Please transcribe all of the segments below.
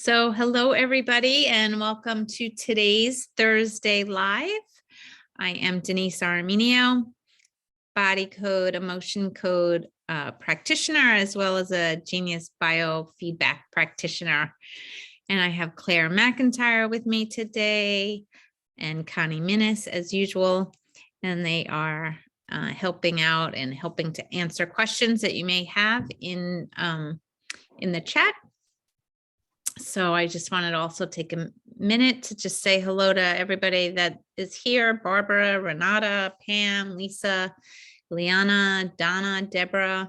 So hello, everybody, and welcome to today's Thursday Live. I am Denise Armenio, body code, emotion code practitioner, as well as a Genius biofeedback practitioner. And I have Claire McIntyre with me today and Connie Minnis as usual. And they are helping out and helping to answer questions that you may have in the chat. So I just wanted to also take a minute to just say hello to everybody that is here: Barbara, Renata, Pam, Lisa, Liana, Donna, Deborah.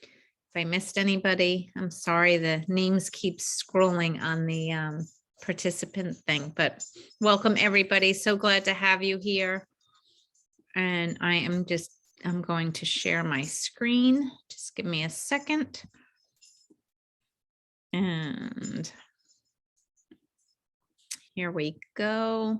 If I missed anybody, I'm sorry. The names keep scrolling on the participant thing, but welcome everybody. So glad to have you here. And I'm going to share my screen. Just give me a second. And here we go.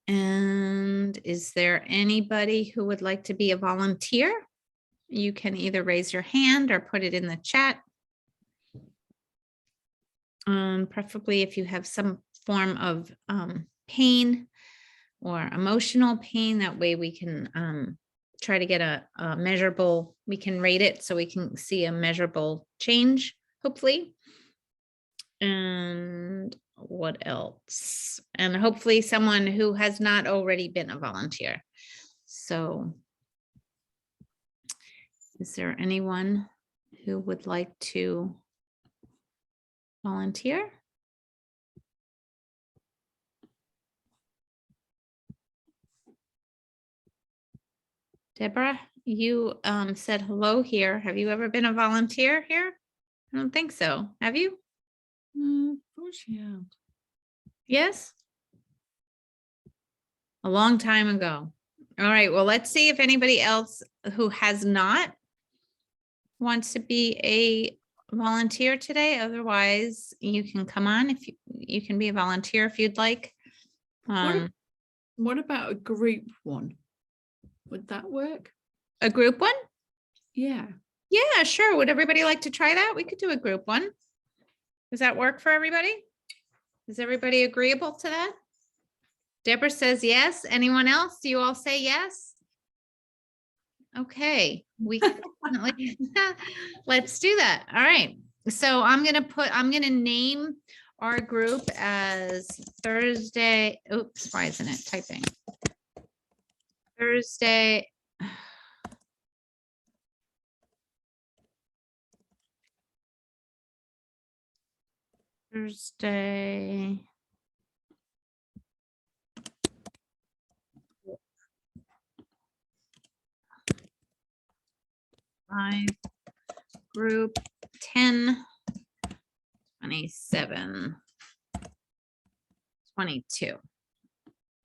And is there anybody who would like to be a volunteer? You can either raise your hand or put it in the chat. Preferably if you have some form of pain or emotional pain, that way we can try to get a measurable, we can rate it so we can see a measurable change, hopefully. And what else? And hopefully someone who has not already been a volunteer. So is there anyone who would like to volunteer? Deborah, you said hello here. Have you ever been a volunteer here? I don't think so. Have you? Of course you have. Yes? A long time ago. All right, well, let's see if anybody else who has not wants to be a volunteer today. Otherwise, you can come on if you can be a volunteer if you'd like. What about a group one? Would that work? A group one? Yeah. Yeah, sure. Would everybody like to try that? We could do a group one. Does that work for everybody? Is everybody agreeable to that? Deborah says yes. Anyone else? Do you all say yes? Okay, we can definitely let's do that. All right. So I'm gonna name our group as Thursday. Oops, why isn't it typing? Thursday. Thursday. Live group 10, 27, 22.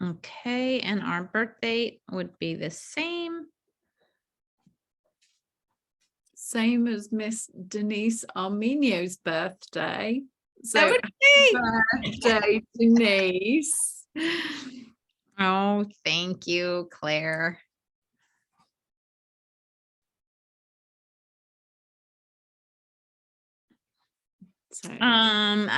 Okay, and our birth date would be the same. Same as Miss Denise Armenio's birthday. So That would happy birthday, Denise. Oh, thank you, Claire. So, Pam,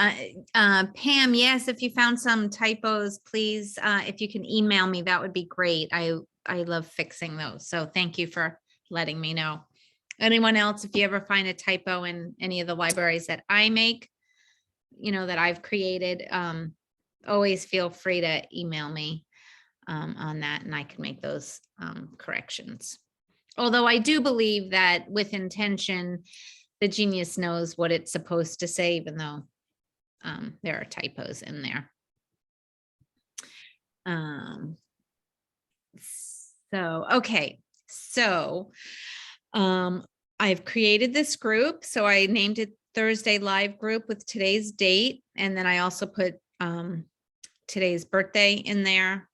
yes, if you found some typos, please, if you can email me, that would be great. I love fixing those. So thank you for letting me know. Anyone else, if you ever find a typo in any of the libraries that I make, that I've created, always feel free to email me on that, and I can make those corrections. Although I do believe that with intention, the Genius knows what it's supposed to say, even though there are typos in there. Okay. So I've created this group. So I named it Thursday Live Group with today's date. And then I also put today's birthday in there.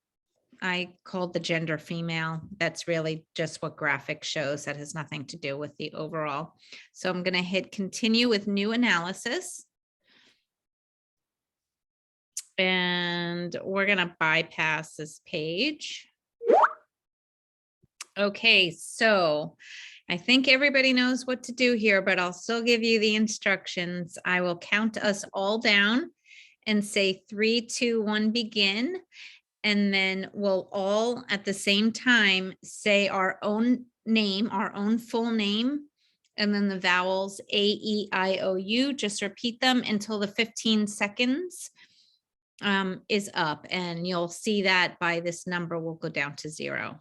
I called the gender female. That's really just what graphic shows. That has nothing to do with the overall. So I'm going to hit continue with new analysis. And we're going to bypass this page. Okay, so I think everybody knows what to do here, but I'll still give you the instructions. I will count us all down and say 3, 2, 1, begin. And then we'll all at the same time say our own name, our own full name, and then the vowels A, E, I, O, U. Just repeat them until the 15 seconds is up, and you'll see that by this number will go down to 0.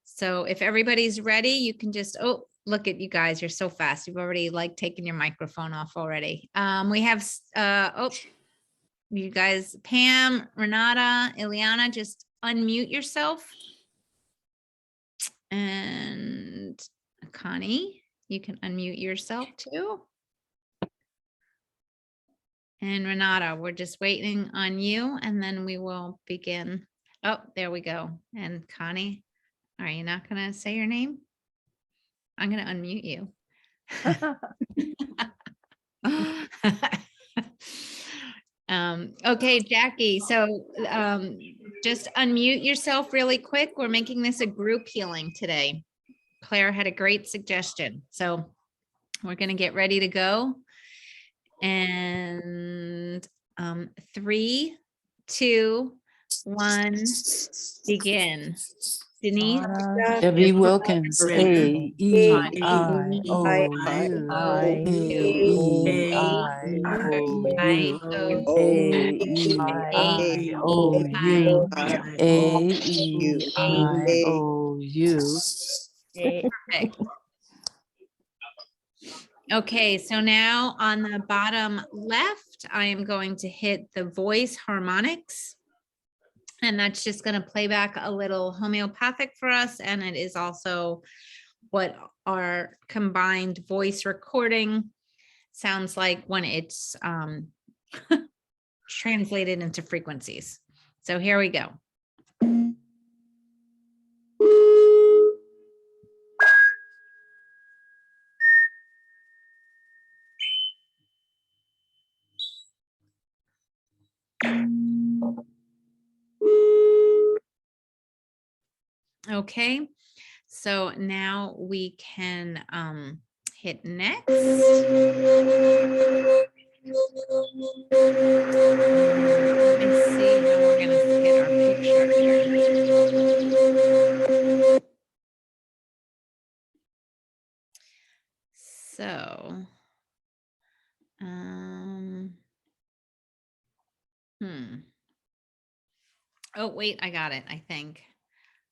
So if everybody's ready, you can just, oh, look at you guys, you're so fast. You've already like taken your microphone off already. We have, oh, you guys, Pam, Renata, Ileana, just unmute yourself. And Connie, you can unmute yourself too. And Renata, we're just waiting on you, and then we will begin. Oh, there we go. And Connie, are you not going to say your name? I'm going to unmute you. Okay, Jackie, so just unmute yourself really quick. We're making this a group healing today. Claire had a great suggestion. So we're going to get ready to go. And 3, 2, 1, begin. Denise. Debbie Wilkins, A E I I, O U, A E I O U, A E I O U, A E I O U. Perfect. Okay, so now on the bottom left, I am going to hit the voice harmonics. And that's just going to play back a little homeopathic for us. And it is also what our combined voice recording sounds like when it's translated into frequencies. So here we go. Okay, so now we can hit next. Let's see how we're gonna hit our picture. So, oh wait, I got it, I think.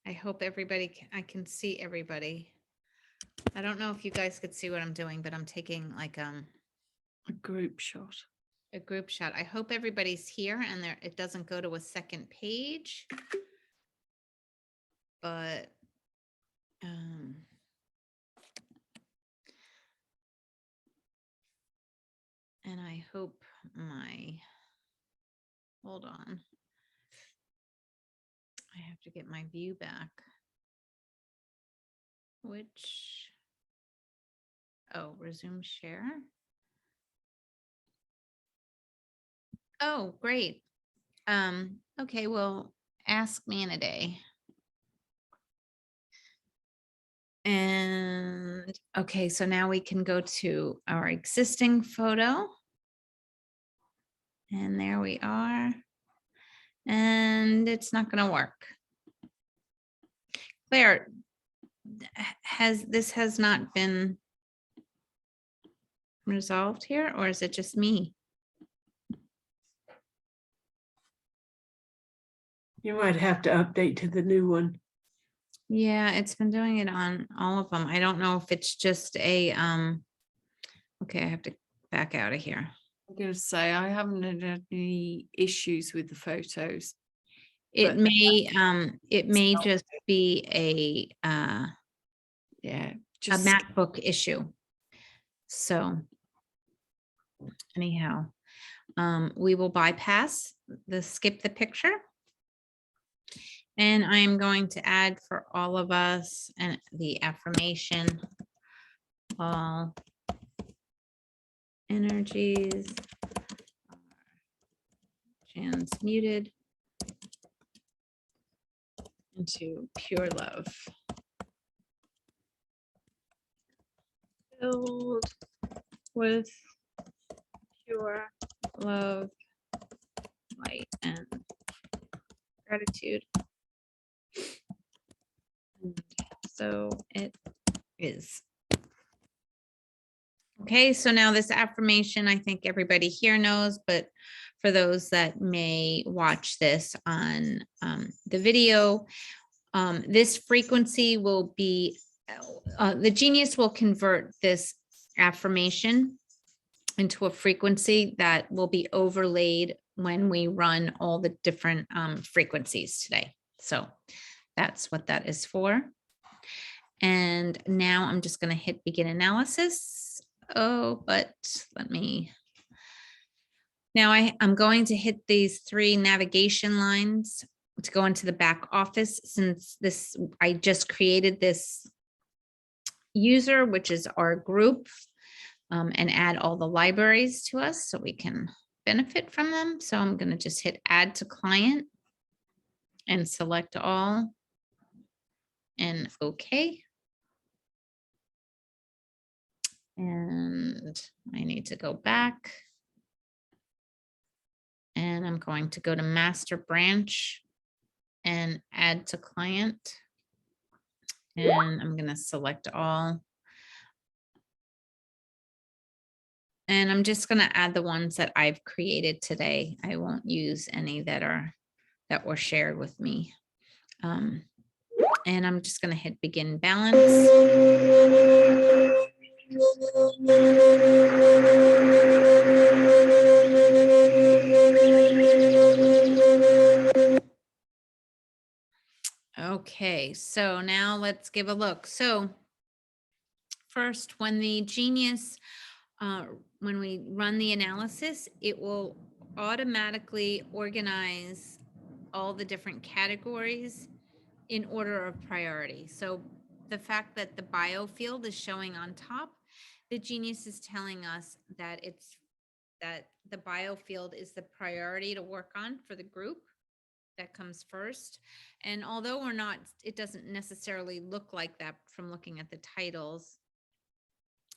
I hope everybody, I can see everybody. I don't know if you guys could see what I'm doing, but I'm taking like A group shot. a group shot. I hope everybody's here and there it doesn't go to a second page. But and I hope my, hold on. I have to get my view back. Which, oh, resume share. Oh, great. Okay, well, ask me in a day. And okay, so now we can go to our existing photo. And there we are. And it's not going to work. Claire, has not been resolved here, or is it just me? You might have to update to the new one. Yeah, it's been doing it on all of them. I don't know if it's just a, okay, I have to back out of here. I'm going to say I haven't had any issues with the photos. It may just be Yeah, a just MacBook issue. So anyhow, we will bypass the skip the picture. And I'm going to add for all of us and the affirmation, all energies are transmuted into pure love. filled with pure love, light, and gratitude. And so it is. Okay, so now this affirmation, I think everybody here knows, but for those that may watch this on the video, this frequency will be, the genius will convert this affirmation into a frequency that will be overlaid when we run all the different frequencies today. So that's what that is for. And now I'm just going to hit begin analysis. Oh, but let me. Now I'm going to hit these 3 navigation lines to go into the back office, since this, I just created this user, which is our group, and add all the libraries to us so we can benefit from them. So I'm going to just hit add to client and select all and okay. And I need to go back. And I'm going to go to master branch and add to client. And I'm going to select all. And I'm just going to add the ones that I've created today. I won't use any that were shared with me. And I'm just going to hit begin balance. Okay, so now let's give a look. So first, when the genius, when we run the analysis, it will automatically organize all the different categories in order of priority. So the fact that the bio field is showing on top, the genius is telling us that the bio field is the priority to work on for the group. That comes first. And although it doesn't necessarily look like that from looking at the titles,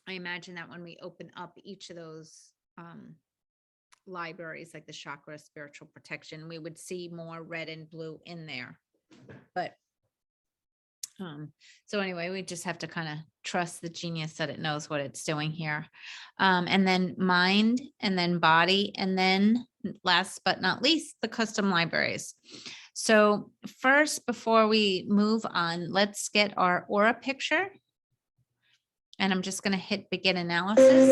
I imagine that when we open up each of those libraries, like the chakra, spiritual protection, we would see more red and blue in there. But so anyway, we just have to kind of trust the genius that it knows what it's doing here. And then mind, and then body, and then last but not least, the custom libraries. So first, before we move on, let's get our aura picture. And I'm just going to hit begin analysis.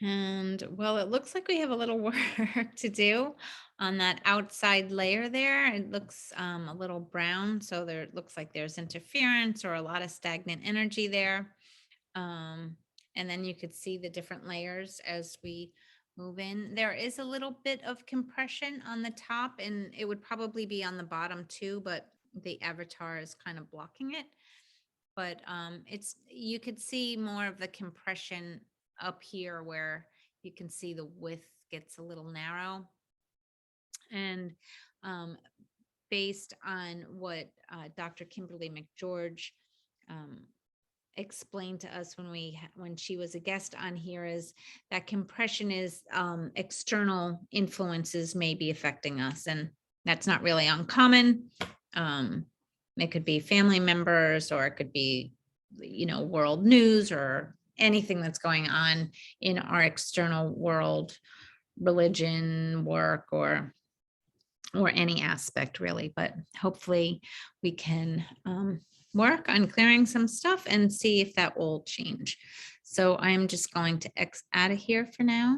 And well, it looks like we have a little work to do on that outside layer there. It looks a little brown, so there it looks like there's interference or a lot of stagnant energy there. And then you could see the different layers as we move in. There is a little bit of compression on the top, and it would probably be on the bottom too, but the avatar is kind of blocking it. But you could see more of the compression up here where you can see the width gets a little narrow. And based on what Dr. Kimberly McGeorge explained to us when she was a guest on here, is that compression is external influences may be affecting us, and that's not really uncommon. It could be family members, or it could be, world news, or anything that's going on in our external world, religion, work, or any aspect really. But hopefully we can work on clearing some stuff and see if that will change. So I'm just going to X out of here for now.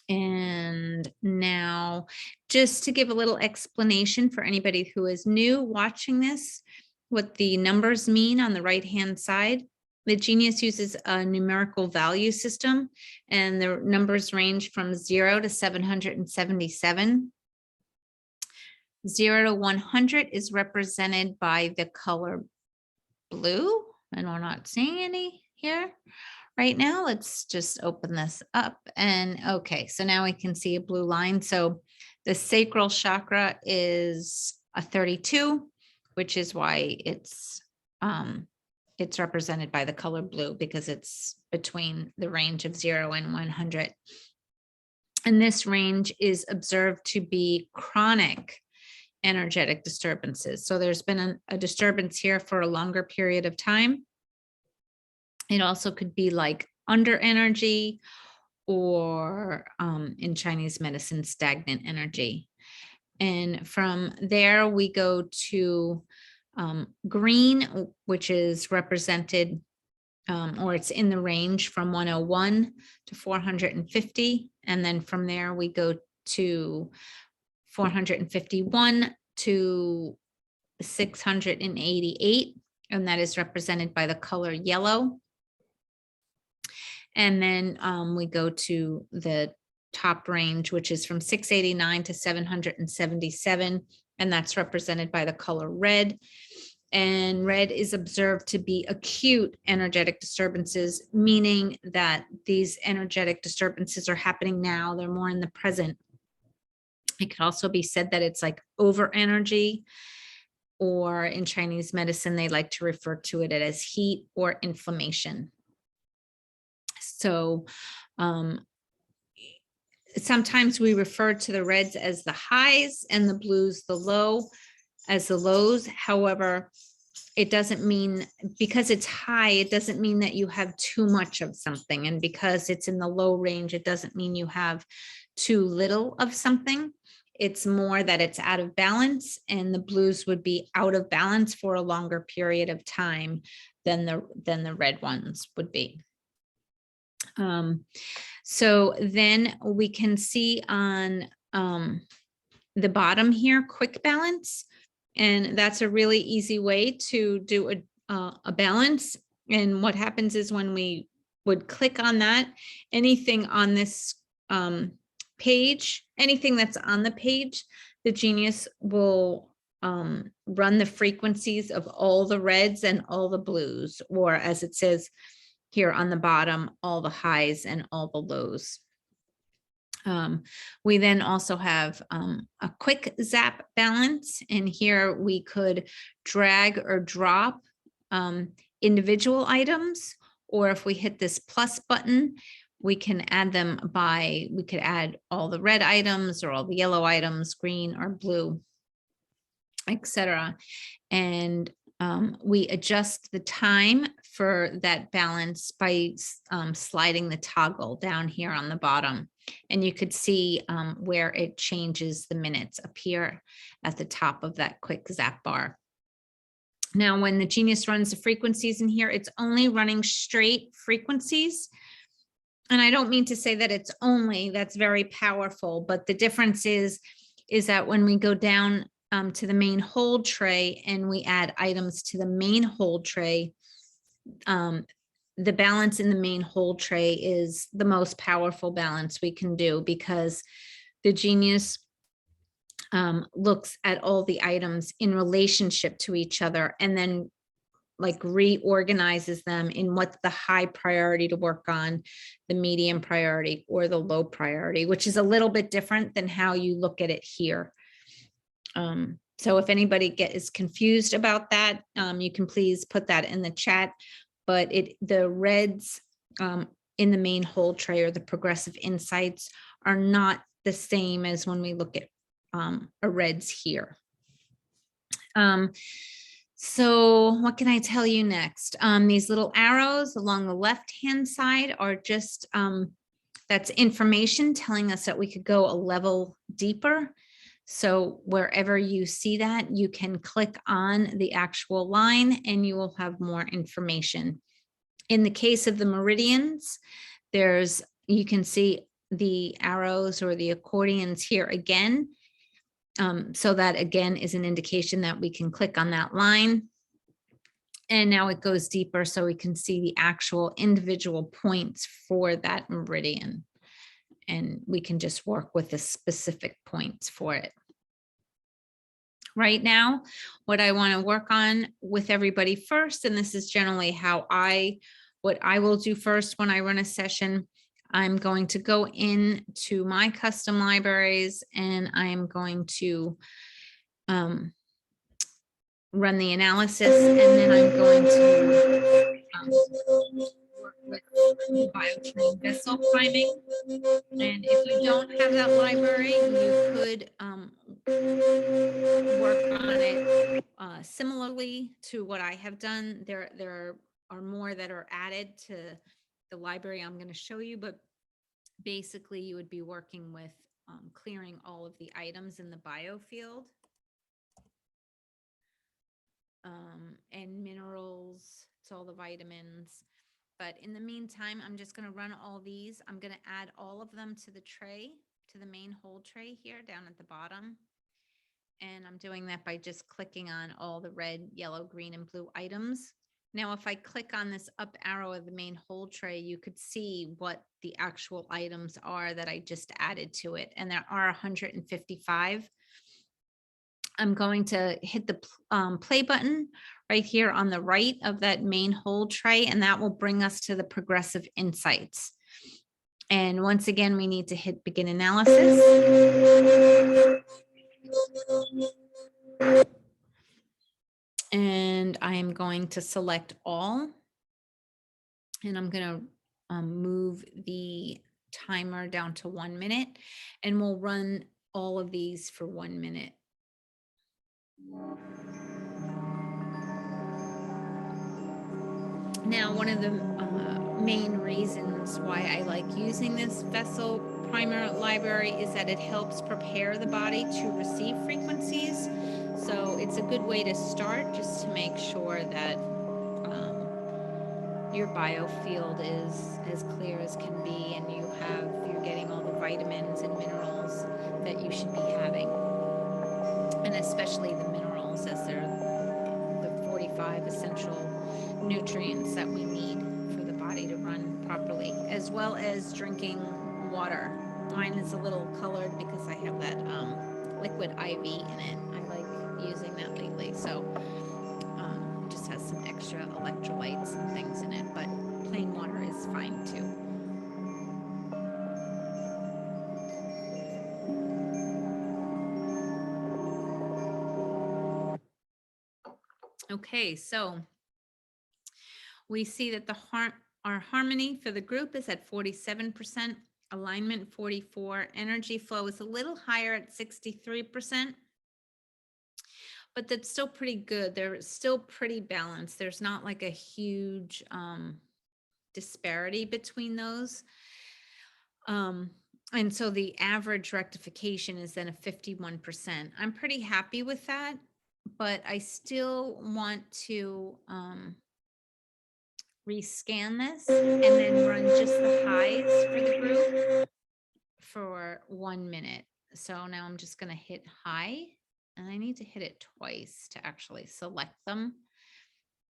And now, just to give a little explanation for anybody who is new watching this, what the numbers mean on the right-hand side. The Genius uses a numerical value system, and the numbers range from 0 to 777. 0 to 100 is represented by the color blue, and we're not seeing any here right now. Let's just open this up, and okay, so now we can see a blue line. So the sacral chakra is a 32, which is why it's represented by the color blue, because it's between the range of 0 and 100. And this range is observed to be chronic energetic disturbances. So there's been a disturbance here for a longer period of time. It also could be like under energy, or in Chinese medicine, stagnant energy. And from there, we go to green, which is represented, or it's in the range from 101 to 450. And then from there, we go to 451 to 688, and that is represented by the color yellow. And then we go to the top range, which is from 689 to 777, and that's represented by the color red. And red is observed to be acute energetic disturbances, meaning that these energetic disturbances are happening now. They're more in the present. It could also be said that it's like over energy, or in Chinese medicine, they like to refer to it as heat or inflammation. So sometimes we refer to the reds as the highs and the blues as the lows. However, it doesn't mean, because it's high, it doesn't mean that you have too much of something. And because it's in the low range, it doesn't mean you have too little of something. It's more that it's out of balance, and the blues would be out of balance for a longer period of time than the red ones would be. So then we can see on the bottom here, quick balance. And that's a really easy way to do a balance. And what happens is when we would click on that, anything on this page, anything that's on the page, the Genius will run the frequencies of all the reds and all the blues, or as it says here on the bottom, all the highs and all the lows. We then also have a quick zap balance, and here we could drag or drop individual items, or if we hit this plus button, we can add them by, we could add all the red items or all the yellow items, green or blue, etc. And we adjust the time for that balance by sliding the toggle down here on the bottom. And you could see where it changes the minutes appear at the top of that quick zap bar. Now, when the Genius runs the frequencies in here, it's only running straight frequencies. And I don't mean to say that it's only, that's very powerful, but the difference is that when we go down to the main hold tray and we add items to the main hold tray, the balance in the main hold tray is the most powerful balance we can do, because the Genius looks at all the items in relationship to each other and then like reorganizes them in what's the high priority to work on, the medium priority, or the low priority, which is a little bit different than how you look at it here. So if anybody is confused about that, you can please put that in the chat. But the reds in the main hold tray, or the progressive insights, are not the same as when we look at a reds here. So what can I tell you next? These little arrows along the left-hand side are just, that's information telling us that we could go a level deeper. So wherever you see that, you can click on the actual line and you will have more information. In the case of the meridians, you can see the arrows or the accordions here again. So that again is an indication that we can click on that line. And now it goes deeper so we can see the actual individual points for that meridian. And we can just work with the specific points for it. Right now, what I want to work on with everybody first, and this is generally what I will do first when I run a session, I'm going to go into my custom libraries and I'm going to run the analysis, and then I'm going to work with the biotrain vessel priming. And if you don't have that library, you could work on it similarly to what I have done. There are more that are added to the library I'm going to show you, but basically you would be working with clearing all of the items in the biofield. And minerals, it's all the vitamins. But in the meantime, I'm just going to run all these. I'm going to add all of them to the tray, to the main whole tray here down at the bottom. And I'm doing that by just clicking on all the red, yellow, green, and blue items. Now, if I click on this up arrow of the main whole tray, you could see what the actual items are that I just added to it. And there are 155. I'm going to hit the play button right here on the right of that main whole tray, and that will bring us to the progressive insights. And once again, we need to hit begin analysis. And I am going to select all, and I'm going to move the timer down to 1 minute, and we'll run all of these for 1 minute. Now, one of the main reasons why I like using this vessel primer library is that it helps prepare the body to receive frequencies. So it's a good way to start, just to make sure that your biofield is as clear as can be, and you're getting all the vitamins and minerals that you should be having. And especially the minerals, as they're the 45 essential nutrients that we need for the body to run properly, as well as drinking water. Mine is a little colored because I have that liquid IV in it. I like using that lately, so it just has some extra electrolytes and things in it, but plain water is fine too. Okay, so we see that our harmony for the group is at 47%, alignment 44%, energy flow is a little higher at 63%, but that's still pretty good. They're still pretty balanced. There's not like a huge disparity between those. And so the average rectification is then a 51%. I'm pretty happy with that, but I still want to rescan this and then run just the highs for the group for 1 minute. So now I'm just going to hit high, and I need to hit it twice to actually select them.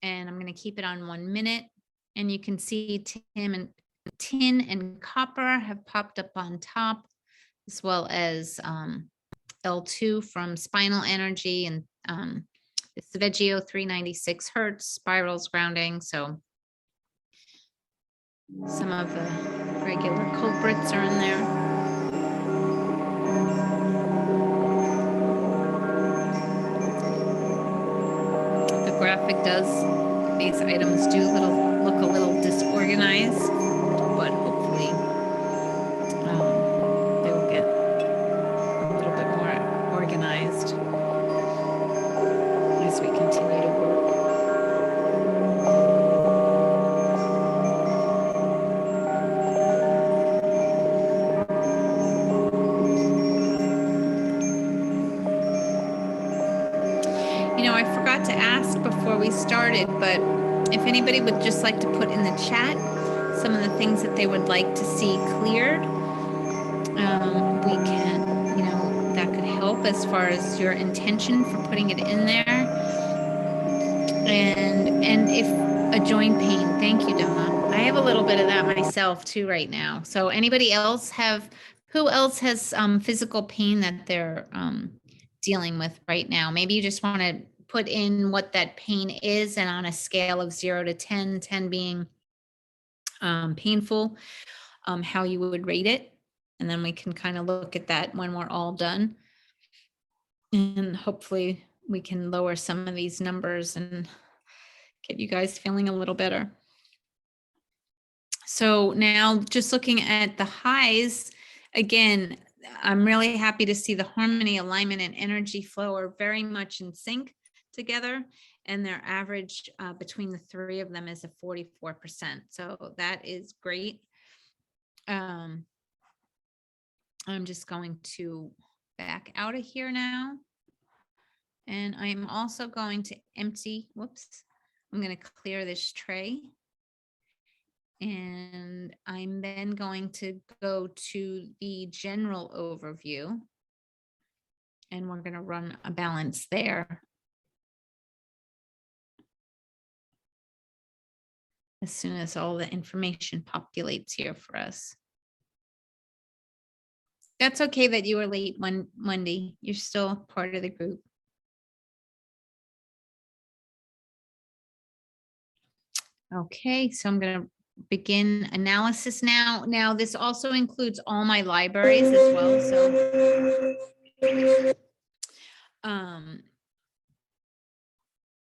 And I'm going to keep it on 1 minute. And you can see tin and copper have popped up on top, as well as L2 from Spinal Energy, and it's the Veggio 396 hertz, spirals grounding. So some of the regular culprits are in there. The graphic these items do look a little disorganized, but hopefully they will get a little bit more organized as we continue to work. I forgot to ask before we started, but if anybody would just like to put in the chat some of the things that they would like to see cleared, we can, that could help as far as your intention for putting it in there. And if a joint pain, thank you, Donna. I have a little bit of that myself too right now. So anybody else who else has physical pain that they're dealing with right now? Maybe you just want to put in what that pain is, and on a scale of 0 to 10, 10 being painful, how you would rate it. And then we can kind of look at that when we're all done. And hopefully we can lower some of these numbers and get you guys feeling a little better. So now just looking at the highs, again, I'm really happy to see the harmony, alignment, and energy flow are very much in sync together. And their average between the three of them is a 44%. So that is great. I'm just going to back out of here now. And I'm also going to empty, I'm going to clear this tray. And I'm then going to go to the general overview. And we're going to run a balance there. As soon as all the information populates here for us. That's okay that you were late, Wendy. You're still part of the group. Okay, so I'm going to begin analysis now. Now, this also includes all my libraries as well. So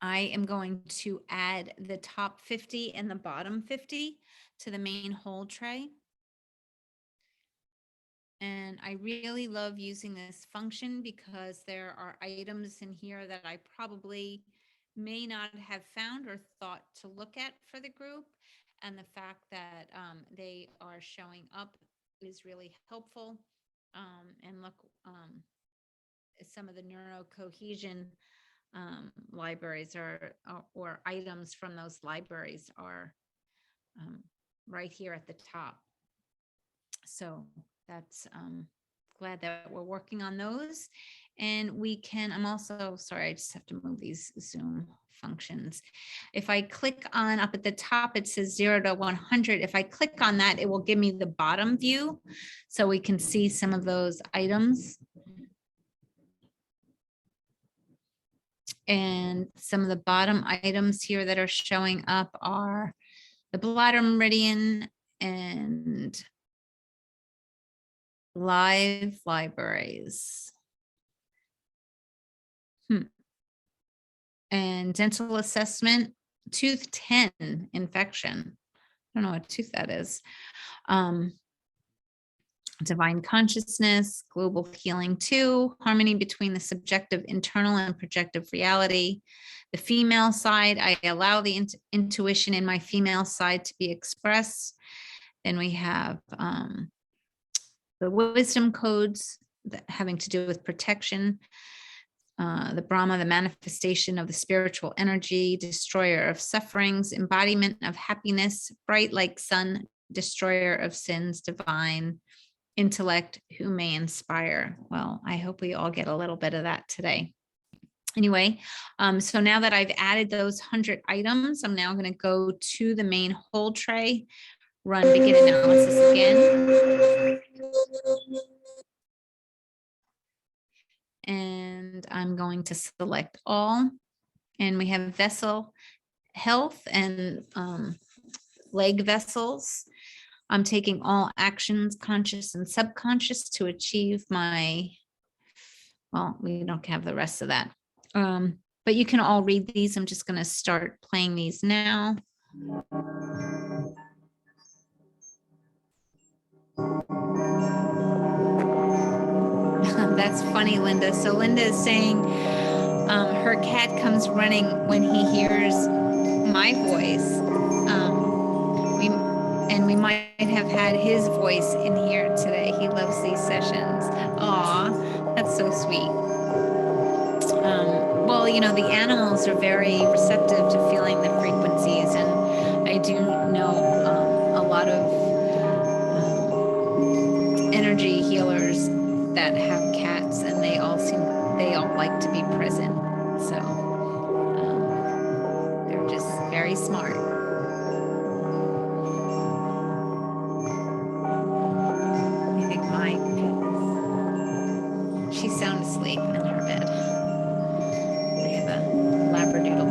I am going to add the top 50 and the bottom 50 to the main whole tray. And I really love using this function because there are items in here that I probably may not have found or thought to look at for the group. And the fact that they are showing up is really helpful. And look, some of the neurocohesion libraries or items from those libraries are right here at the top. So that's glad that we're working on those. And we can, I'm also, sorry, I just have to move these Zoom functions. If I click on up at the top, it says 0 to 100. If I click on that, it will give me the bottom view. So we can see some of those items. And some of the bottom items here that are showing up are the bladder meridian and live libraries. And dental assessment, tooth 10 infection. I don't know what tooth that is. Divine consciousness, global healing 2, harmony between the subjective, internal, and projective reality. The female side, I allow the intuition in my female side to be expressed. Then we have the wisdom codes that having to do with protection. The Brahma, the manifestation of the spiritual energy, destroyer of sufferings, embodiment of happiness, bright like sun, destroyer of sins, divine intellect who may inspire. Well, I hope we all get a little bit of that today. Anyway, so now that I've added those 100 items, I'm now going to go to the main whole tray, run begin analysis again. And I'm going to select all. And we have vessel health and leg vessels. I'm taking all actions, conscious and subconscious, to achieve my, well, we don't have the rest of that. But you can all read these. I'm just going to start playing these now. That's funny, Linda. So Linda is saying her cat comes running when he hears my voice. We might have had his voice in here today. He loves these sessions. Aw, that's so sweet. Well, you know, the animals are very receptive to feeling the frequencies, and I do know a lot of energy healers that have cats, and they all like to be present. So very smart. I think my pet is, she's sound asleep in her bed. I have a Labradoodle.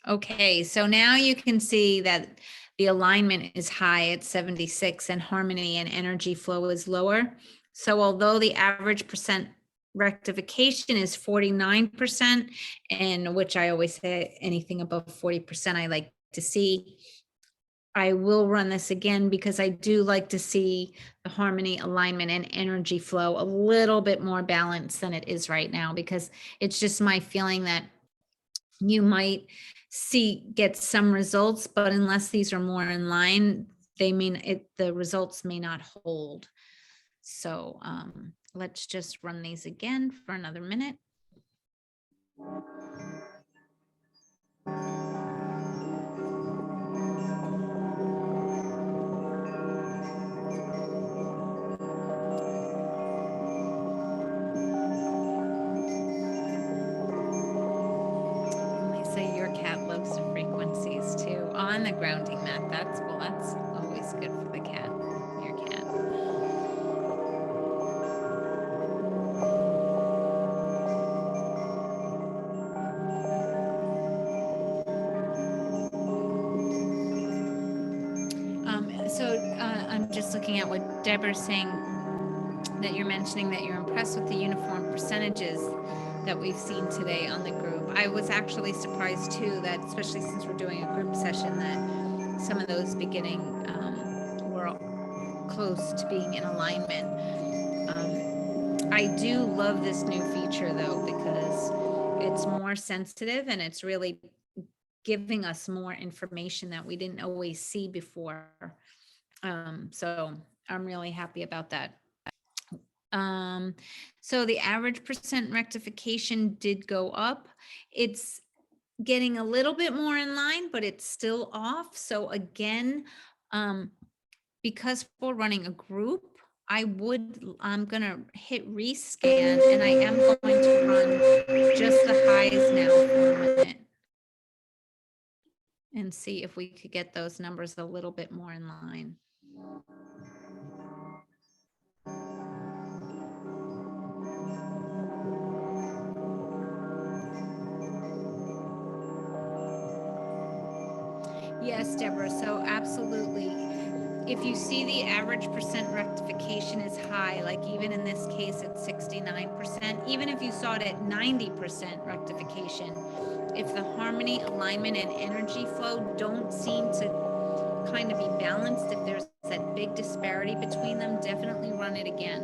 Okay, so now you can see that the alignment is high at 76 and harmony and energy flow is lower. So although the average percent rectification is 49%, and which I always say anything above 40% I like to see, I will run this again because I do like to see the harmony, alignment, and energy flow a little bit more balanced than it is right now, because it's just my feeling that you might get some results, but unless these are more in line, the results may not hold. So let's just run these again for another minute. Loves the frequencies too on the grounding mat. That's always good for the cat, your cat. I'm just looking at what Deborah's saying, that you're mentioning that you're impressed with the uniform percentages that we've seen today on the group. I was actually surprised too that, especially since we're doing a group session, that some of those beginning were close to being in alignment. I do love this new feature though, because it's more sensitive and it's really giving us more information that we didn't always see before. So I'm really happy about that. So the average percent rectification did go up. It's getting a little bit more in line, but it's still off. So again, because we're running a group, I'm gonna hit rescan, and I am going to run just the highs now for a minute and see if we could get those numbers a little bit more in line. Yes, Deborah, so absolutely. If you see the average percent rectification is high, like even in this case at 69%, even if you saw it at 90% rectification, if the harmony, alignment, and energy flow don't seem to kind of be balanced, if there's that big disparity between them, definitely run it again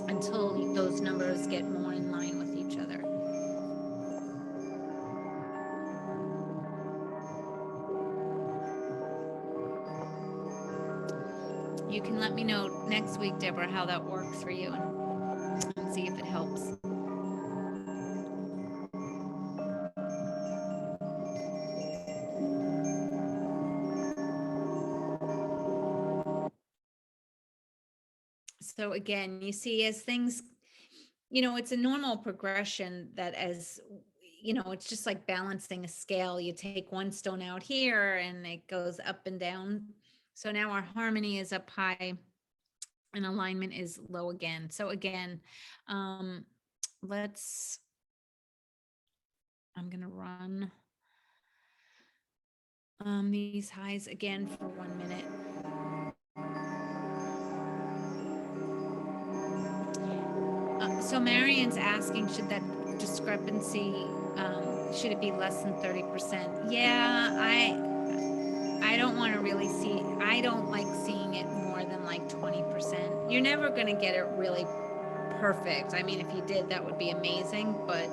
until those numbers get more in line with each other. You can let me know next week, Deborah, how that works for you, and see if it helps. So again, you see, as things, it's a normal progression that, as it's just like balancing a scale. You take one stone out here and it goes up and down. So now our harmony is up high and alignment is low again. So again, I'm gonna run these highs again for 1 minute. So Marion's asking, should that discrepancy, should it be less than 30%? Yeah, I don't want to really I don't like seeing it more than like 20%. You're never going to get it really perfect. I mean, if you did, that would be amazing, but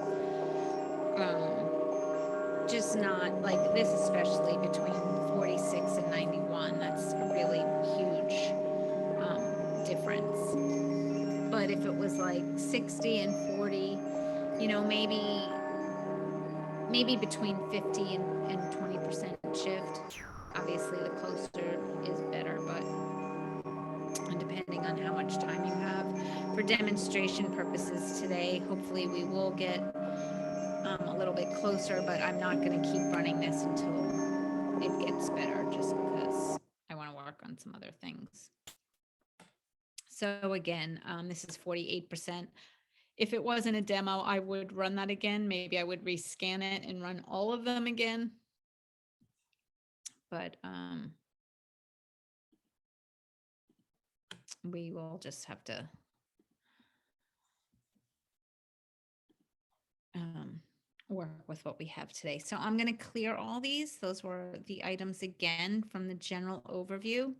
just not like this, especially between 46 and 91. That's a really huge difference. But if it was like 60 and 40, maybe between 50 and 20% shift. Obviously the closer is better, but depending on how much time you have. For demonstration purposes today, hopefully we will get little bit closer, but I'm not going to keep running this until it gets better, just because I want to work on some other things. So again, this is 48%. If it wasn't a demo, I would run that again. Maybe I would rescan it and run all of them again. But we will just have to work with what we have today. So I'm going to clear all these. Those were the items again from the general overview.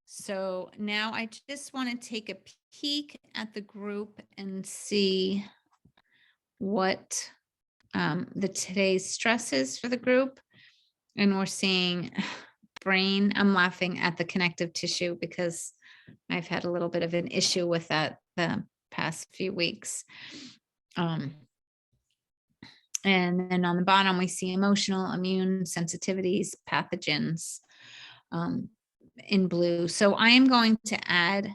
So now I just want to take a peek at the group and see what the today's stress is for the group. And we're seeing brain. I'm laughing at the connective tissue because I've had a little bit of an issue with that the past few weeks. And then on the bottom, we see emotional, immune, sensitivities, pathogens in blue. So I am going to add,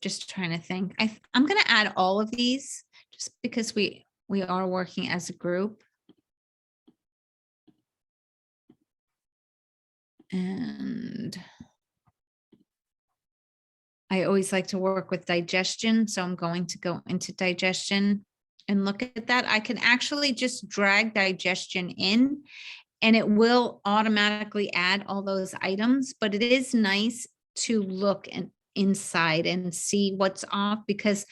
just trying to think, I'm going to add all of these just because we are working as a group. And I always like to work with digestion. So I'm going to go into digestion and look at that. I can actually just drag digestion in and it will automatically add all those items, but it is nice to look inside and see what's off, because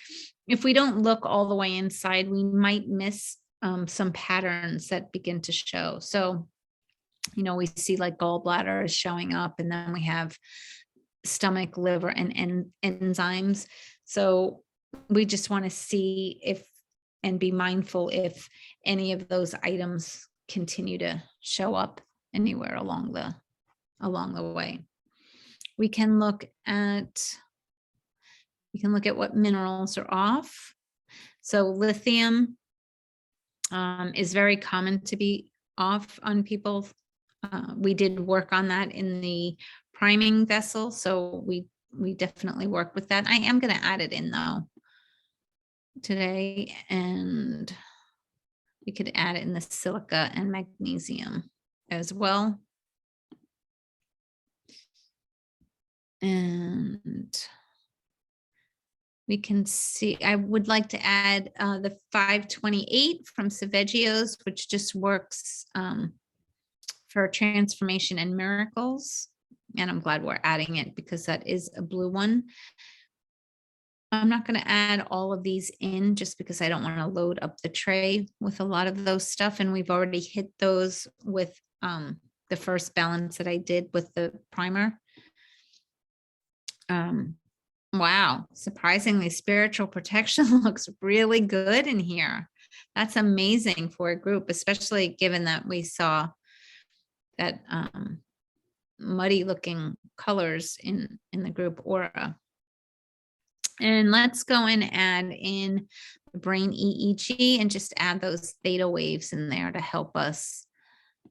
if we don't look all the way inside, we might miss some patterns that begin to show. So, you know, we see like gallbladder is showing up, and then we have stomach, liver, and enzymes. So we just want to see if and be mindful if any of those items continue to show up anywhere along the way. We can look at what minerals are off. So lithium is very common to be off on people. We did work on that in the priming vessel, so we definitely work with that. I am going to add it in though today, and we could add it in the silica and magnesium as well. And we can see, I would like to add the 528 from Saveggio's, which just works for transformation and miracles. And I'm glad we're adding it because that is a blue one. I'm not going to add all of these in just because I don't want to load up the tray with a lot of those stuff. And we've already hit those with the first balance that I did with the primer. Wow, surprisingly, spiritual protection looks really good in here. That's amazing for a group, especially given that we saw that muddy looking colors in the group aura. And let's go and add in the brain EEG and just add those theta waves in there to help us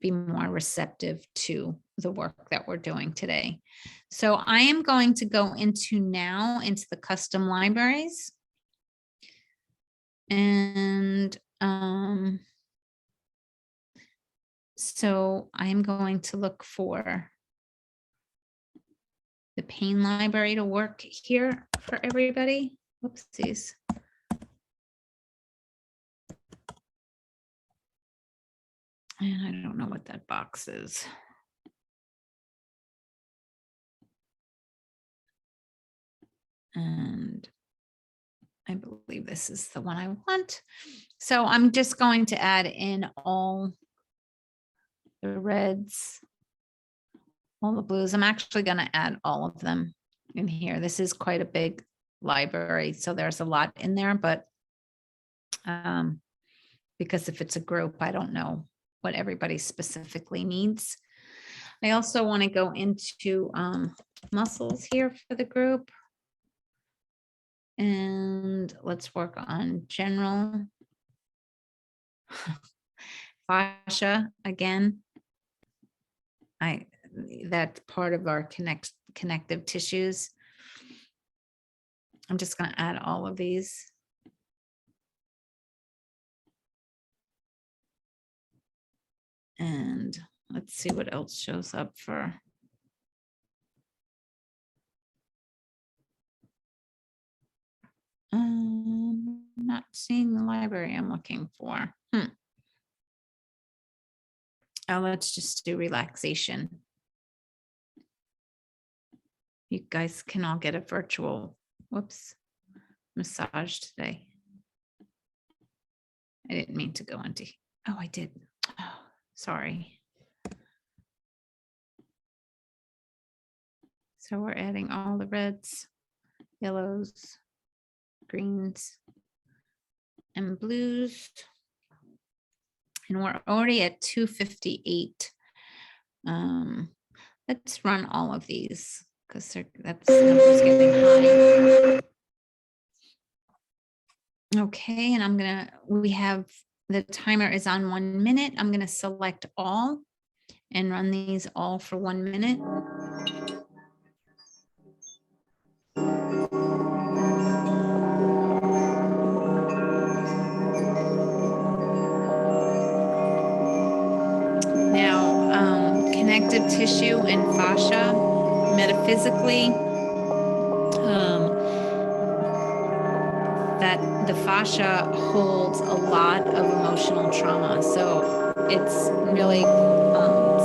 be more receptive to the work that we're doing today. So I am going to go into the custom libraries. And so I am going to look for the pain library to work here for everybody. Whoopsies. And I don't know what that box is. And I believe this is the one I want. So I'm just going to add in all the reds, all the blues. I'm actually going to add all of them in here. This is quite a big library, so there's a lot in there, but because if it's a group, I don't know what everybody specifically needs. I also want to go into muscles here for the group. And let's work on general. Fascia again. That's part of our connective tissues. I'm just going to add all of these. And let's see what else shows up for. Not seeing the library I'm looking for. Oh, let's just do relaxation. You guys can all get a virtual, massage today. I didn't mean to go into, oh, I did. Oh, sorry. So we're adding all the reds, yellows, greens, and blues. And we're already at 258. Let's run all of these because that's numbers getting high. Okay, and we have, the timer is on 1 minute. I'm gonna select all and run these all for 1 minute. Now, connective tissue and fascia, metaphysically, that the fascia holds a lot of emotional trauma. So it's really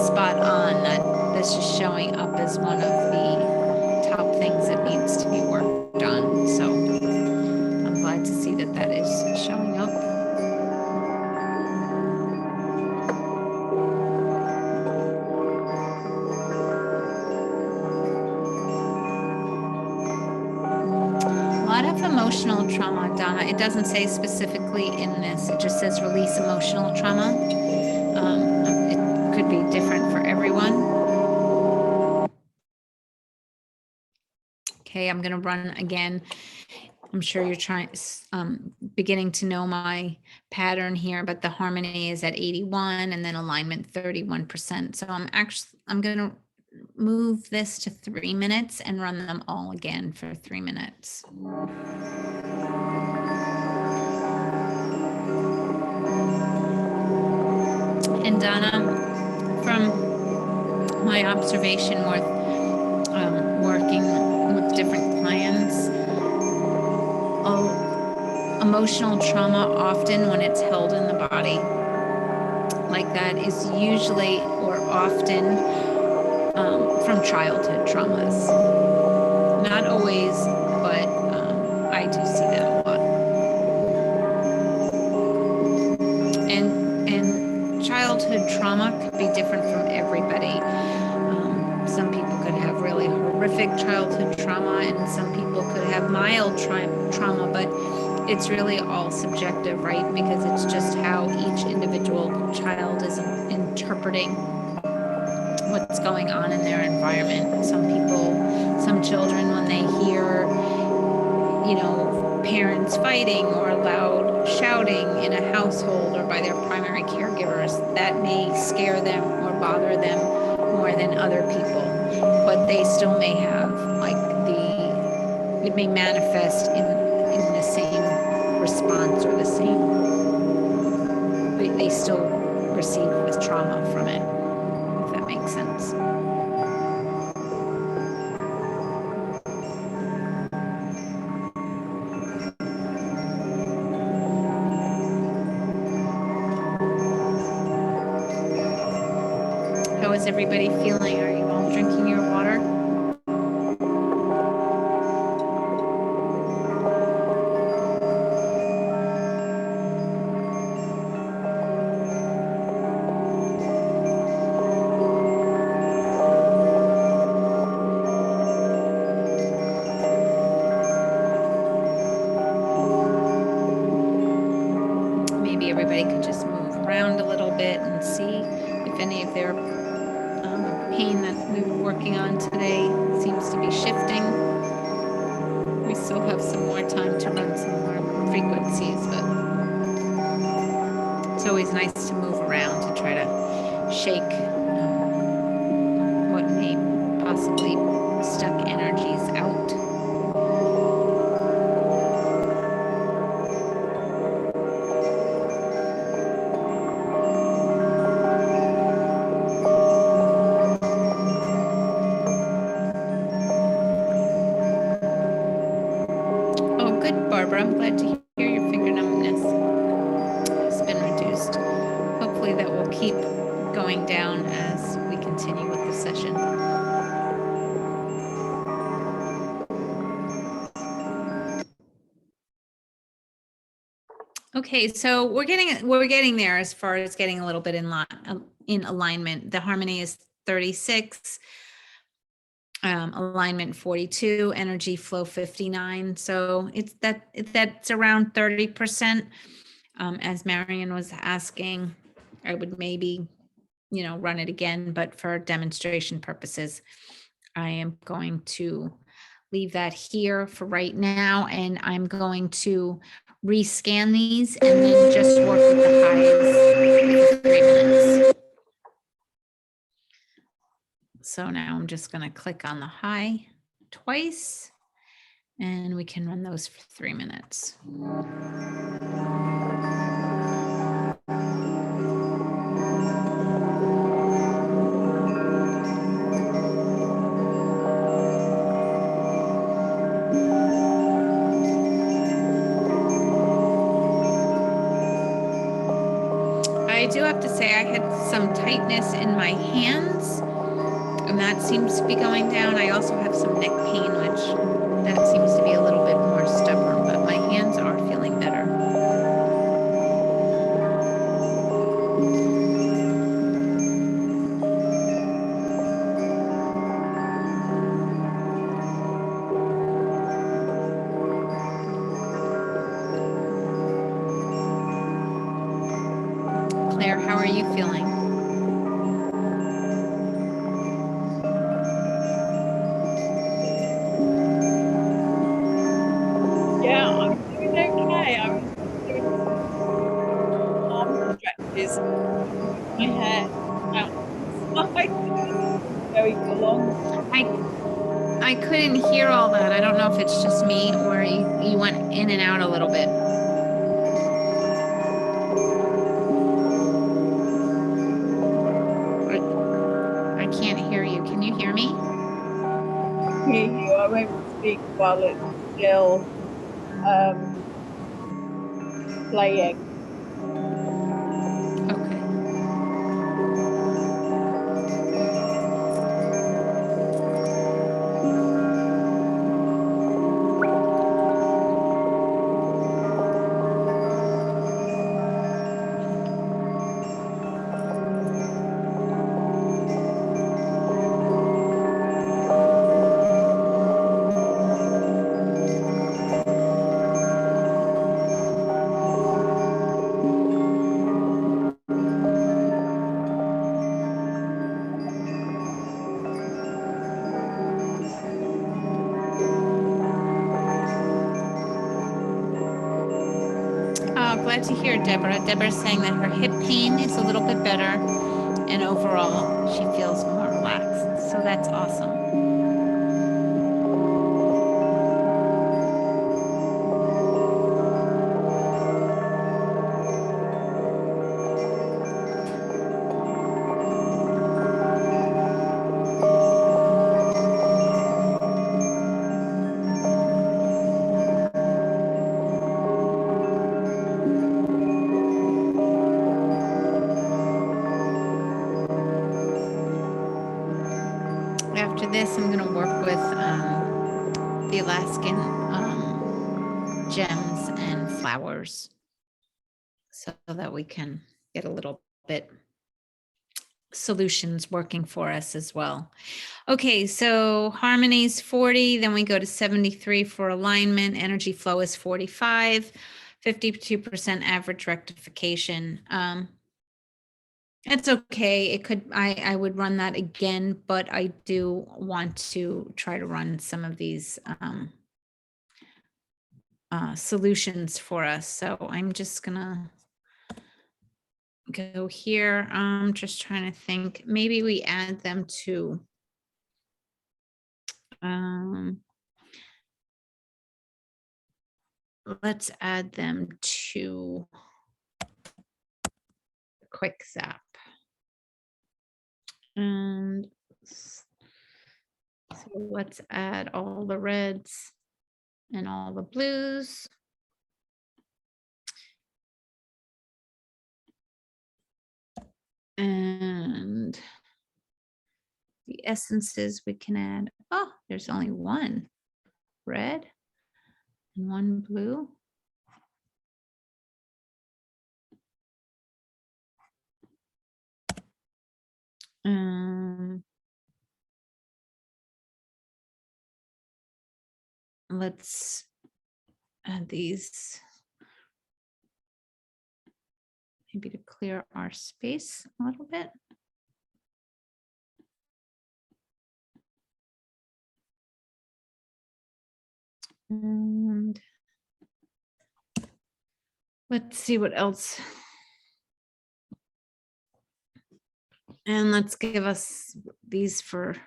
spot on that this is showing up as one of the top things that needs to be worked on. So I'm glad to see that that is showing up. A lot of emotional trauma, Donna. It doesn't say specifically in this. It just says release emotional trauma. It could be different for everyone. Okay, I'm going to run again. I'm sure you're beginning to know my pattern here, but the harmony is at 81 and then alignment 31%. So I'm going to move this to 3 minutes and run them all again for 3 minutes. And Donna, from my observation with working with different clients, emotional trauma often, when it's held in the body like that, is usually or often from childhood traumas. Not always, but I do see that a lot. And childhood trauma could be different from everybody. Some people could have really horrific childhood trauma, and some people could have mild trauma, but it's really all subjective, right? Because it's just how each individual child is interpreting what's going on in their environment. Some children, when they hear, parents fighting or loud shouting in a household or by their primary caregivers, that may scare them or bother them more than other people. But they still may have it may manifest in the same response or the same, they still receive the trauma from it, if that makes sense. How is everybody feeling? Are you all drinking your water? Maybe everybody could just move around a little bit and see if any of their pain that we were working on today seems to be shifting. We still have some more time to run some more frequencies, but it's always nice to move around to try to shake what may possibly stuck energies out. I'm glad to hear your finger numbness has been reduced. Hopefully that will keep going down as we continue with the session. Okay, so we're getting there as far as getting a little bit in alignment. The harmony is 36, alignment 42, energy flow 59. So that's around 30%. As Marion was asking, I would maybe, run it again, but for demonstration purposes, I am going to leave that here for right now, and I'm going to rescan these and then just work with the highs for 3 minutes. So now I'm just going to click on the high twice, and we can run those for 3 minutes. I do have to say I had some tightness in my hands, and that seems to be going down. I also have some neck pain, which that seems to be a little bit more stubborn, but my hands are feeling better. Claire, how are you feeling? Yeah, I'm doing okay. I was doing arm stretches, moving my head out to the side, going along. I couldn't hear all that. I don't know if it's just me or you went in and out a little bit. I can't hear you. Can you hear me? Hear you. I won't speak while it's still playing. Okay. Glad to hear, Deborah. Deborah's saying that her hip pain is a little bit better, and overall she feels more relaxed. So that's awesome. After this, I'm going to work with the Alaskan gems and flowers so that we can get a little bit solutions working for us as well. Okay, so harmony's 40, then we go to 73 for alignment. Energy flow is 45, 52% average rectification. It's okay. It could, I would run that again, but I do want to try to run some of these solutions for us. So I'm just gonna go here. I'm just trying to think, maybe we add them to let's add them to quick zap. And so let's add all the reds and all the blues. And the essences we can add. Oh, there's only one red and one blue. Let's add these maybe to clear our space a little bit. And let's see what else. And let's give us these for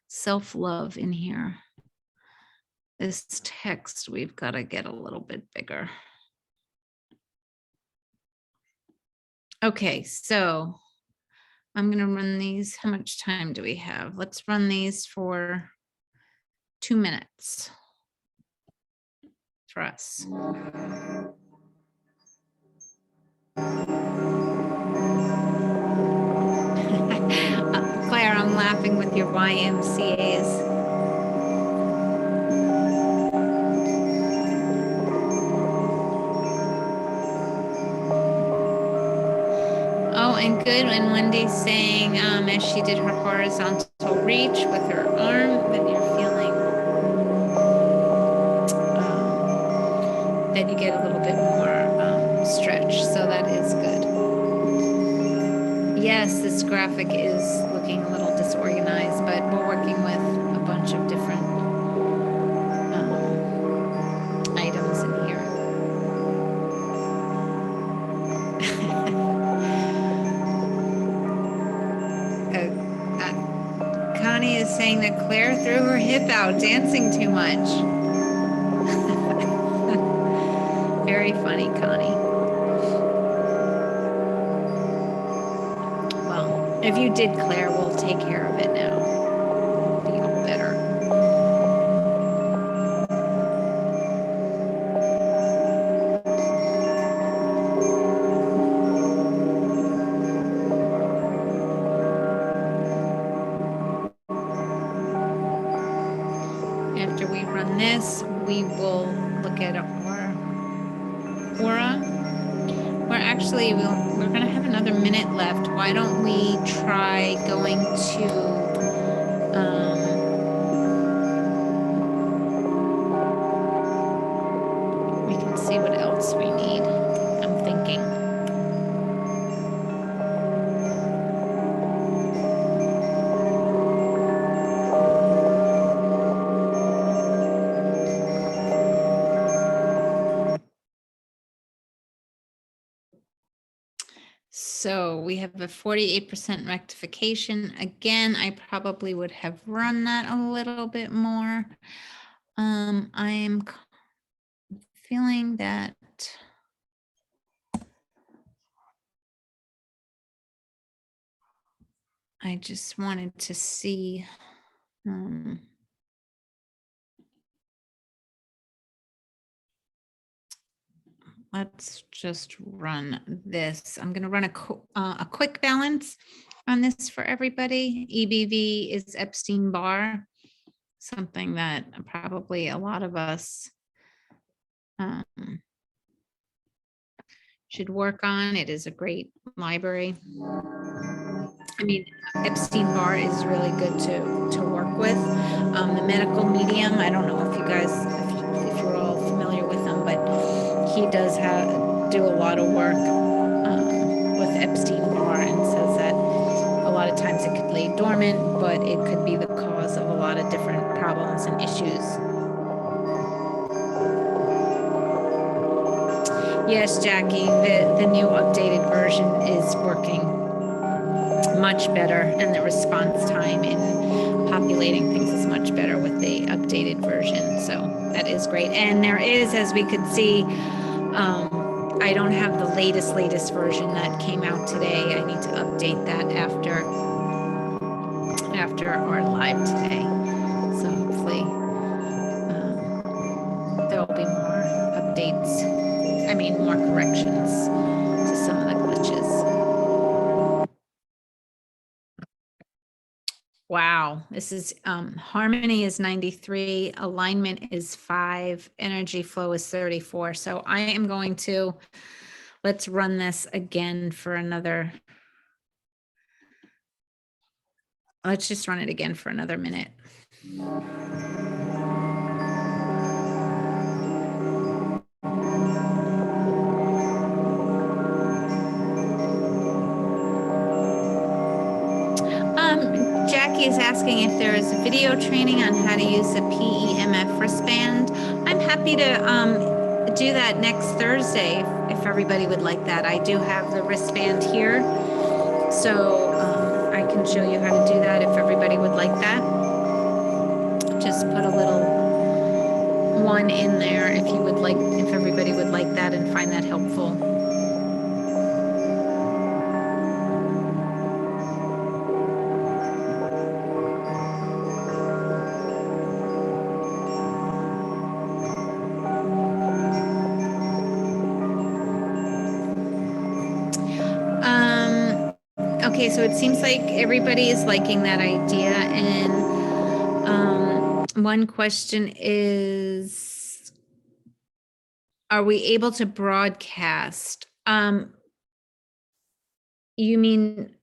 self-love in here. This text, we've got to get a little bit bigger. Okay, so I'm going to run these. How much time do we have? Let's run these for 2 minutes for us. Claire, I'm laughing with your YMCAs. Oh, and good. And Wendy's saying, as she did her horizontal reach with her arm, that you're feeling that you get a little bit more stretch. So that is good. Yes, this graphic is looking a little disorganized, but we're working with a bunch of different items in here. Connie is saying that Claire threw her hip out dancing too much. Very funny, Connie. Well, if you did, Claire, we'll take care of it now. Be all better. After we run this, we will look at our aura. We're going to have another minute left. Why don't we try going to we can see what else we need. I'm thinking. So we have a 48% rectification. Again, I probably would have run that a little bit more. I am feeling that I just wanted to see let's just run this. I'm going to run a quick balance on this for everybody. EBV is Epstein-Barr, something that probably a lot of us should work on. It is a great library. I mean, Epstein-Barr is really good to work with. The medical medium, I don't know if you guys, if you're all familiar with him, but he does do a lot of work with Epstein-Barr and says that a lot of times it could lay dormant, but it could be the cause of a lot of different problems and issues. Yes, Jackie, the new updated version is working much better, and the response time in populating things is much better with the updated version. So that is great. And there is, as we could see, I don't have the latest version that came out today. I need to update that after our live today. So hopefully there will be more updates. I mean, more corrections to some of the glitches. Wow, this is harmony is 93, alignment is 5, energy flow is 34. So I am going to, let's run this again for another, let's just run it again for another minute. Jackie is asking if there is a video training on how to use a PEMF wristband. I'm happy to do that next Thursday if everybody would like that. I do have the wristband here, so I can show you how to do that if everybody would like that. Just put a little one in there if you would like, if everybody would like that and find that helpful. Okay, so it seems like everybody is liking that idea. And one question is, are we able to broadcast? You mean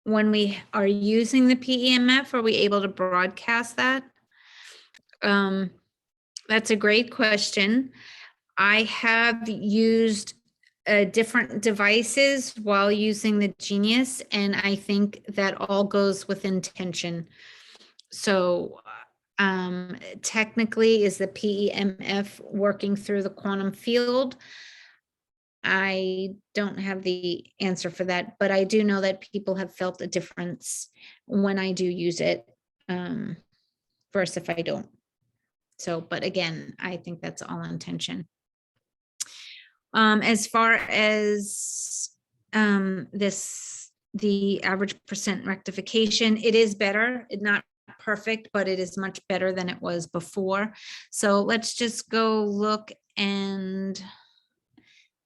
when we are using the PEMF, are we able to broadcast that? That's a great question. I have used different devices while using the Genius, and I think that all goes with intention. So technically, is the PEMF working through the quantum field? I don't have the answer for that, but I do know that people have felt a difference when I do use it versus if I don't. So, but again, I think that's all intention. As far as the average percent rectification, it is better. It's not perfect, but it is much better than it was before. So let's just go look and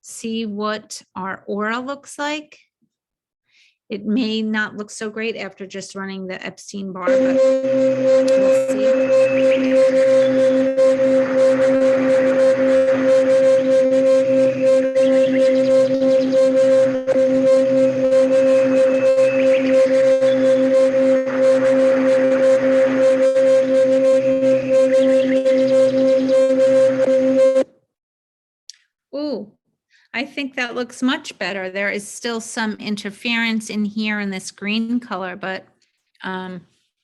see what our aura looks like. It may not look so great after just running the Epstein bar, but we'll see. Ooh, I think that looks much better. There is still some interference in here in this green color, but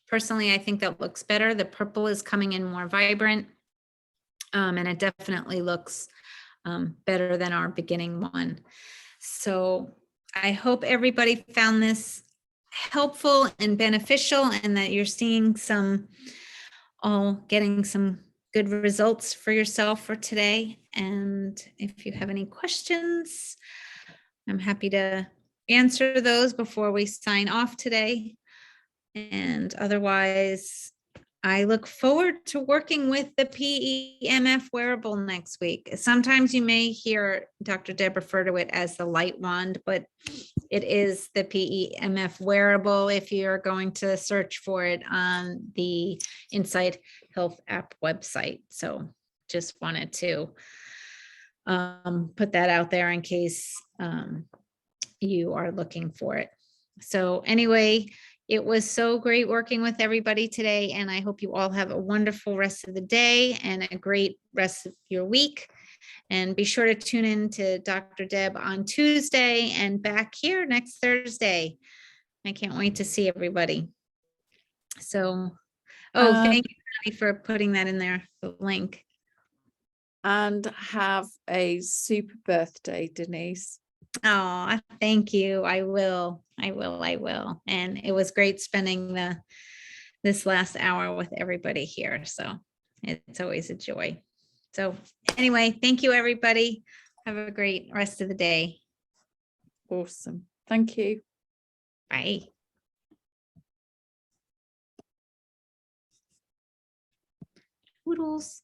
personally, I think that looks better. The purple is coming in more vibrant, and it definitely looks better than our beginning one. So I hope everybody found this helpful and beneficial, and that you're seeing getting some good results for yourself for today. And if you have any questions, I'm happy to answer those before we sign off today. And otherwise, I look forward to working with the PEMF wearable next week. Sometimes you may hear Dr. Deb refer to it as the light wand, but it is the PEMF wearable if you're going to search for it on the Insight Health app website. So just wanted to put that out there in case you are looking for it. So anyway, it was so great working with everybody today, and I hope you all have a wonderful rest of the day and a great rest of your week. And be sure to tune in to Dr. Deb on Tuesday and back here next Thursday. I can't wait to see everybody. So, thank you, Connie, for putting that in there, the link. And have a super birthday, Denise. Oh, thank you. I will. And it was great spending this last hour with everybody here. So it's always a joy. So anyway, thank you, everybody. Have a great rest of the day. Awesome. Thank you. Bye. Toodles.